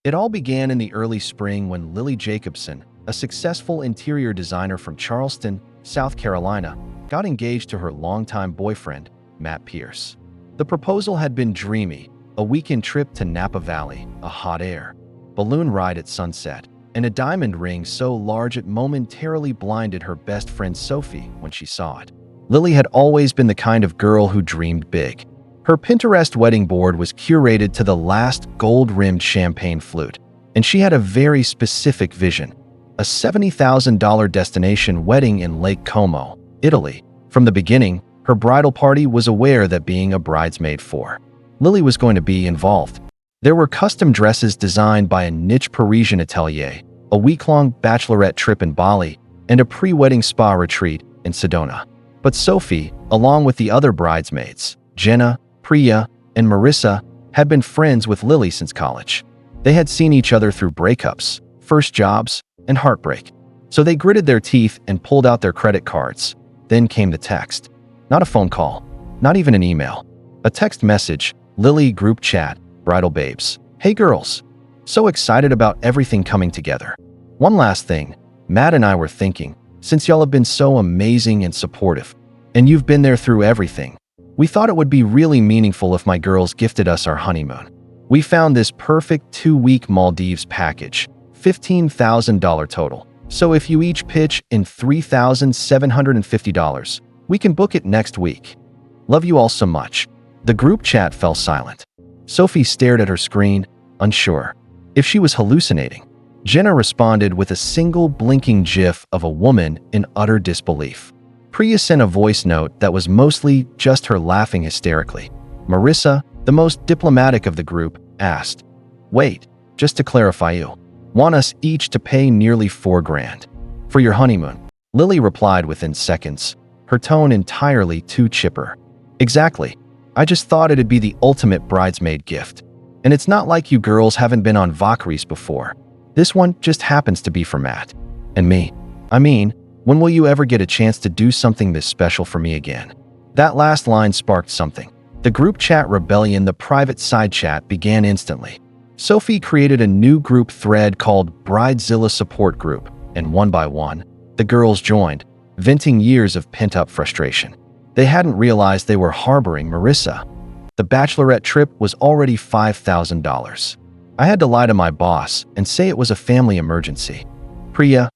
It all began in the early spring when Lily Jacobson, a successful interior designer from Charleston, South Carolina, got engaged to her longtime boyfriend, Matt Pierce. The proposal had been dreamy: a weekend trip to Napa Valley, a hot air balloon ride at sunset, and a diamond ring so large it momentarily blinded her best friend Sophie when she saw it. Lily had always been the kind of girl who dreamed big. Her Pinterest wedding board was curated to the last gold-rimmed champagne flute, and she had a very specific vision: a $70,000 destination wedding in Lake Como, Italy. From the beginning, her bridal party was aware that being a bridesmaid for Lily was going to be involved. There were custom dresses designed by a niche Parisian atelier, a week-long bachelorette trip in Bali, and a pre-wedding spa retreat in Sedona. But Sophie, along with the other bridesmaids, Jenna, Priya, and Marissa, had been friends with Lily since college. They had seen each other through breakups, first jobs, and heartbreak. So they gritted their teeth and pulled out their credit cards. Then came the text. Not a phone call, not even an email. A text message: Lily group chat, bridal babes. Hey girls. So excited about everything coming together. One last thing, Matt and I were thinking, since y'all have been so amazing and supportive, and you've been there through everything, we thought it would be really meaningful if my girls gifted us our honeymoon. We found this perfect 2-week Maldives package, $15,000 total. So if you each pitch in $3,750, we can book it next week. Love you all so much. The group chat fell silent. Sophie stared at her screen, unsure if she was hallucinating. Jenna responded with a single blinking gif of a woman in utter disbelief. Priya sent a voice note that was mostly just her laughing hysterically. Marissa, the most diplomatic of the group, asked, "Wait, just to clarify, you want us each to pay nearly $4,000 for your honeymoon?" Lily replied within seconds, her tone entirely too chipper. "Exactly. I just thought it'd be the ultimate bridesmaid gift. And it's not like you girls haven't been on Valkyries before. This one just happens to be for Matt. And me. I mean, when will you ever get a chance to do something this special for me again?" That last line sparked something. The group chat rebellion, the private side chat, began instantly. Sophie created a new group thread called Bridezilla Support Group, and one by one, the girls joined, venting years of pent-up frustration. They hadn't realized they were harboring Marissa. The bachelorette trip was already $5,000. I had to lie to my boss and say it was a family emergency. Priya,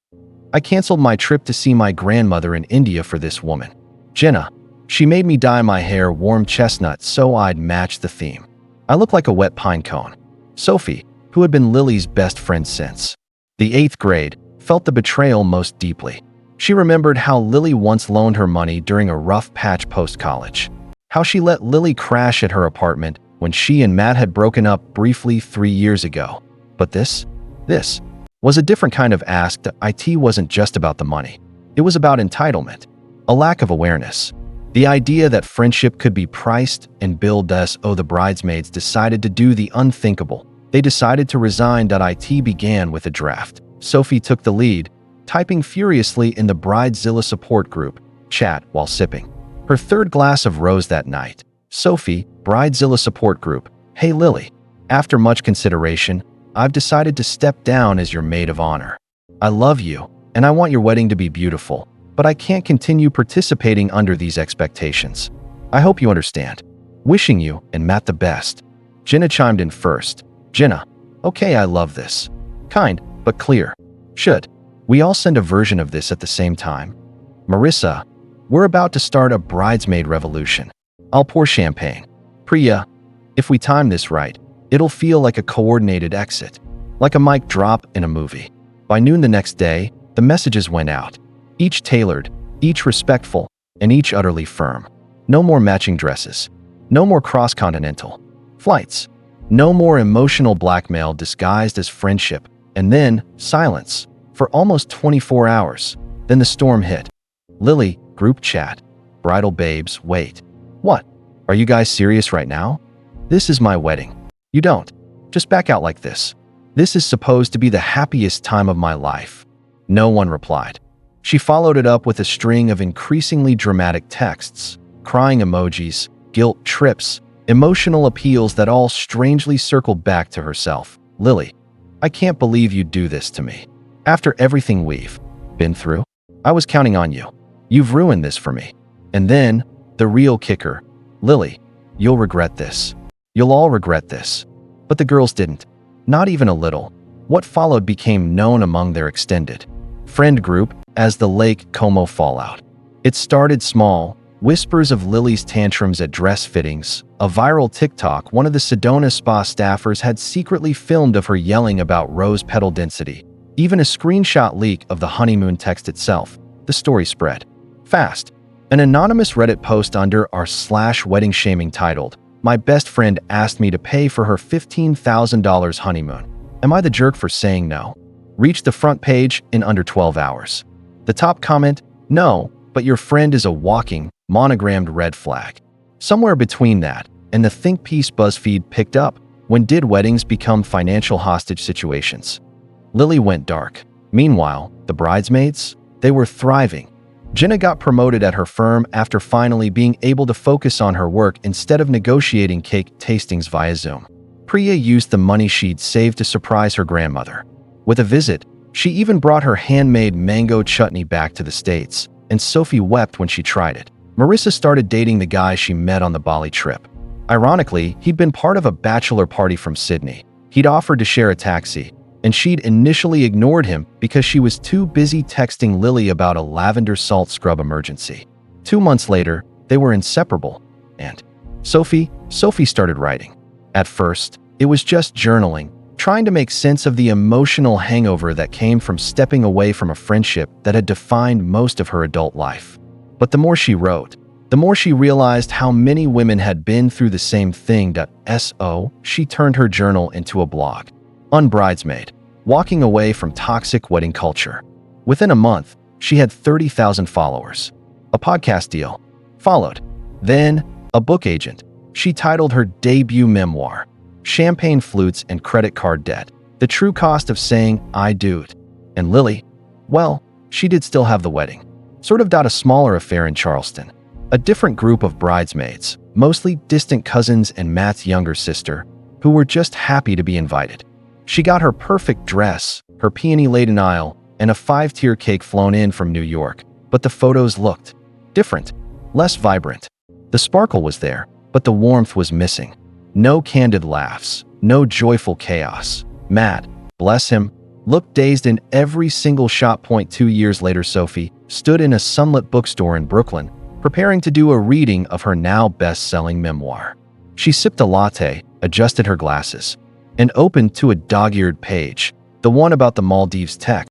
I canceled my trip to see my grandmother in India for this woman. Jenna, she made me dye my hair warm chestnut so I'd match the theme. I look like a wet pine cone. Sophie, who had been Lily's best friend since the 8th grade, felt the betrayal most deeply. She remembered how Lily once loaned her money during a rough patch post-college. How she let Lily crash at her apartment when she and Matt had broken up briefly 3 years ago. But this was a different kind of ask. It wasn't just about the money. It was about entitlement, a lack of awareness. The idea that friendship could be priced and billed as. The bridesmaids decided to do the unthinkable. They decided to resign. It began with a draft. Sophie took the lead, typing furiously in the Bridezilla support group chat while sipping her 3rd glass of rose that night. Sophie, Bridezilla support group. Hey Lily, after much consideration, I've decided to step down as your maid of honor. I love you, and I want your wedding to be beautiful, but I can't continue participating under these expectations. I hope you understand. Wishing you and Matt the best. Jenna chimed in first. Jenna, okay, I love this. Kind, but clear. Should we all send a version of this at the same time? Marissa, we're about to start a bridesmaid revolution. I'll pour champagne. Priya, if we time this right, it'll feel like a coordinated exit, like a mic drop in a movie. By noon the next day, the messages went out. Each tailored, each respectful, and each utterly firm. No more matching dresses. No more cross-continental flights. No more emotional blackmail disguised as friendship. And then, silence. For almost 24 hours. Then the storm hit. Lily, group chat. Bridal babes, wait. What? Are you guys serious right now? This is my wedding. You don't just back out like this. This is supposed to be the happiest time of my life. No one replied. She followed it up with a string of increasingly dramatic texts, crying emojis, guilt trips, emotional appeals that all strangely circled back to herself. Lily, I can't believe you'd do this to me. After everything we've been through, I was counting on you. You've ruined this for me. And then, the real kicker, Lily, you'll regret this. You'll all regret this. But the girls didn't. Not even a little. What followed became known among their extended friend group as the Lake Como Fallout. It started small, whispers of Lily's tantrums at dress fittings, a viral TikTok one of the Sedona spa staffers had secretly filmed of her yelling about rose petal density, even a screenshot leak of the honeymoon text itself. The story spread fast. An anonymous Reddit post under r/wedding shaming titled, "My best friend asked me to pay for her $15,000 honeymoon. Am I the jerk for saying no?" reached the front page in under 12 hours. The top comment, "No, but your friend is a walking, monogrammed red flag." Somewhere between that and the think piece BuzzFeed picked up, when did weddings become financial hostage situations? Lily went dark. Meanwhile, the bridesmaids, they were thriving. Jenna got promoted at her firm after finally being able to focus on her work instead of negotiating cake tastings via Zoom. Priya used the money she'd saved to surprise her grandmother. With a visit, she even brought her handmade mango chutney back to the States, and Sophie wept when she tried it. Marissa started dating the guy she met on the Bali trip. Ironically, he'd been part of a bachelor party from Sydney. He'd offered to share a taxi, and she'd initially ignored him because she was too busy texting Lily about a lavender salt scrub emergency. 2 months later, they were inseparable, and Sophie started writing. At first, it was just journaling, trying to make sense of the emotional hangover that came from stepping away from a friendship that had defined most of her adult life. But the more she wrote, the more she realized how many women had been through the same thing. So, she turned her journal into a blog. Unbridesmaid, walking away from toxic wedding culture. Within a month, she had 30,000 followers. A podcast deal followed. Then, a book agent. She titled her debut memoir, Champagne Flutes and Credit Card Debt, The True Cost of Saying I Do'd. And Lily, well, she did still have the wedding. Sort of. A smaller affair in Charleston. A different group of bridesmaids, mostly distant cousins and Matt's younger sister, who were just happy to be invited. She got her perfect dress, her peony-laden aisle, and a 5-tier cake flown in from New York, but the photos looked different, less vibrant. The sparkle was there, but the warmth was missing. No candid laughs, no joyful chaos. Matt, bless him, looked dazed in every single shot. 2 years later, Sophie stood in a sunlit bookstore in Brooklyn, preparing to do a reading of her now best-selling memoir. She sipped a latte, adjusted her glasses, and opened to a dog-eared page, the one about the Maldives text.